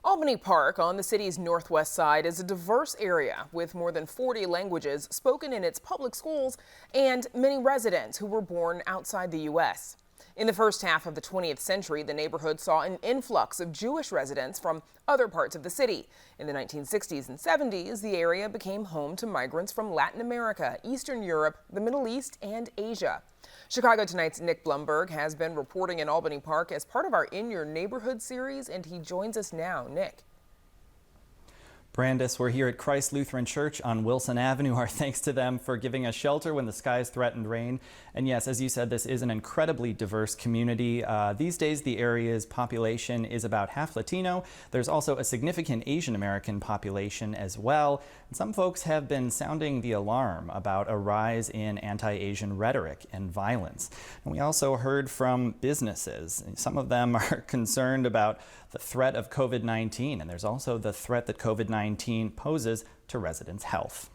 Albany Park on the city's northwest side is a diverse area with more than 40 languages spoken in its public schools and many residents who were born outside the U.S. In the first half of the 20th century, the neighborhood saw an influx of Jewish residents from other parts of the city. In the 1960s and 70s, the area became home to migrants from Latin America, Eastern Europe, the Middle East, and Asia. Chicago Tonight's Nick Blumberg has been reporting in Albany Park as part of our In Your Neighborhood series, and he joins us now. Nick. Brandis, we're here at Christ Lutheran Church on Wilson Avenue. Our thanks to them for giving us shelter when the skies threatened rain. And yes, as you said, this is an incredibly diverse community. These days, the area's population is about half Latino. There's also a significant Asian American population as well. And some folks have been sounding the alarm about a rise in anti-Asian rhetoric and violence. And we also heard from businesses. Some of them are concerned about the threat of COVID-19, and there's also the threat that COVID-19 poses to residents' health.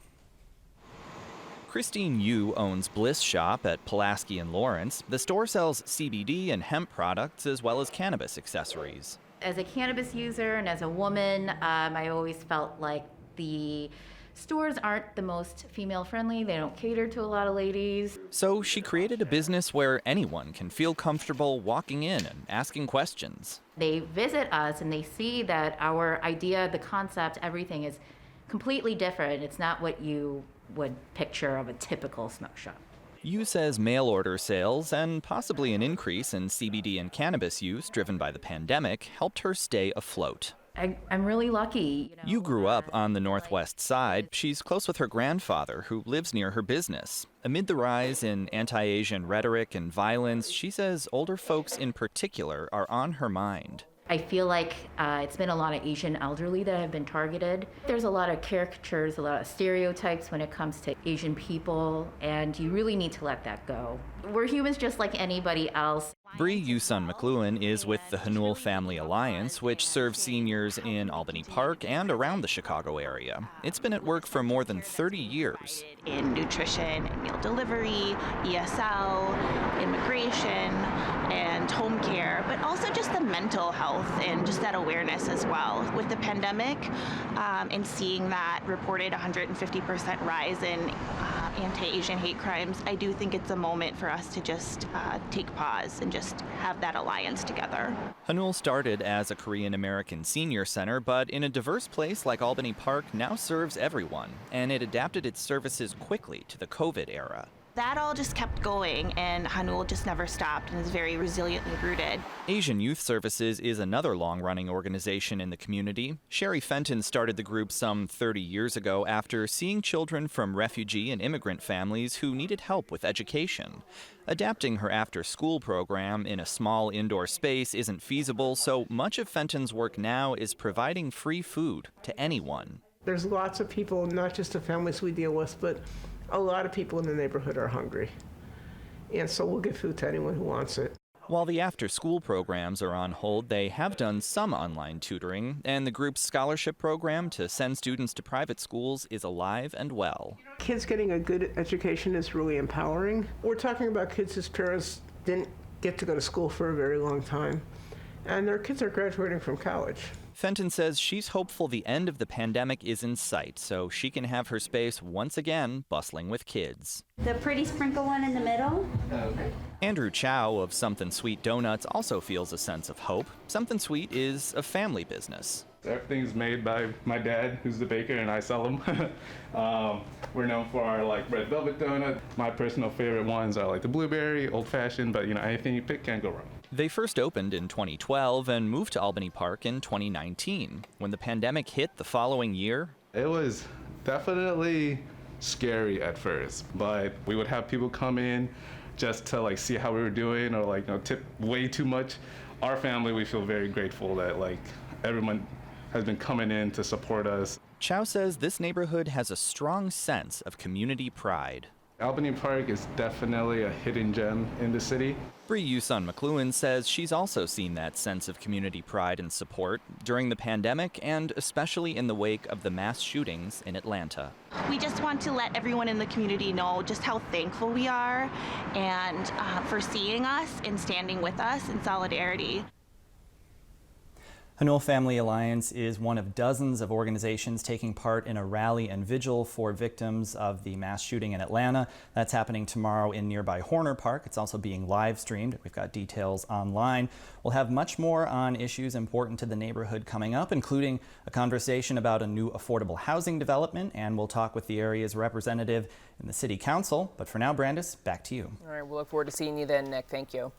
Christine Yu owns Bliss shop at Pulaski and Lawrence. The store sells CBD and hemp products as well as cannabis accessories. As a cannabis user and as a woman, I always felt like the stores aren't the most female friendly. They don't cater to a lot of ladies. So she created a business where anyone can feel comfortable walking in and asking questions. They visit us and they see that our idea, the concept, everything is completely different. It's not what you would picture of a typical smoke shop. Yu says mail order sales and possibly an increase in CBD and cannabis use driven by the pandemic helped her stay afloat. I'm really lucky. Yu grew up on the Northwest Side. She's close with her grandfather, who lives near her business. Amid the rise in anti-Asian rhetoric and violence, she says older folks in particular are on her mind. I feel like it's been a lot of Asian elderly that have been targeted. There's a lot of caricatures, a lot of stereotypes when it comes to Asian people, and you really need to let that go. We're humans just like anybody else. BREE YOO-SUN McLUEN is with the Hanul Family Alliance, which serves seniors in Albany Park and around the Chicago area. It's been at work for more than 30 years. In nutrition, and meal delivery, ESL, immigration, and home care, but also just the mental health and just that awareness as well. With the pandemic and seeing that reported 150% rise in anti-Asian hate crimes, I do think it's a moment for us to just take pause and just have that alliance together. Hanul started as a Korean American senior center, but in a diverse place like Albany Park now serves everyone, and it adapted its services quickly to the COVID era. That all just kept going, and Hanul just never stopped and is very resiliently rooted. Asian Youth Services is another long-running organization in the community. SHARI FENTON started the group some 30 years ago after seeing children from refugee and immigrant families who needed help with education. Adapting her after-school program in a small indoor space isn't feasible, so much of FENTON's work now is providing free food to anyone. There's lots of people, not just the families we deal with, but a lot of people in the neighborhood are hungry, and so we'll give food to anyone who wants it. While the after-school programs are on hold, they have done some online tutoring, and the group's scholarship program to send students to private schools is alive and well. Kids getting a good education is really empowering. We're talking about kids whose parents didn't get to go to school for a very long time, and their kids are graduating from college. Fenton says she's hopeful the end of the pandemic is in sight, so she can have her space once again bustling with kids. The pretty sprinkle one in the middle. Okay. Andrew CHAO of Somethin Sweet Donuts also feels a sense of hope. Somethin Sweet is a family business. Everything's made by my dad, who's the baker, and I sell them. We're known for our red velvet donut. My personal favorite ones are the blueberry, old-fashioned, but anything you pick can't go wrong. They first opened in 2012 and moved to Albany Park in 2019. When the pandemic hit the following year, it was definitely scary at first, but we would have people come in just to see how we were doing, or tip way too much. Our family, we feel very grateful that everyone has been coming in to support us. CHAO says this neighborhood has a strong sense of community pride. Albany Park is definitely a hidden gem in the city. BREE YOO-SUN McLuhan says she's also seen that sense of community pride and support during the pandemic, and especially in the wake of the mass shootings in Atlanta. We just want to let everyone in the community know just how thankful we are and for seeing us and standing with us in solidarity. Hanul Family Alliance is one of dozens of organizations taking part in a rally and vigil for victims of the mass shooting in Atlanta. That's happening tomorrow in nearby Horner Park. It's also being live streamed. We've got details online. We'll have much more on issues important to the neighborhood coming up, including a conversation about a new affordable housing development, and we'll talk with the area's representative in the City Council. But for now, Brandis, back to you. All right, we'll look forward to seeing you then, Nick. Thank you.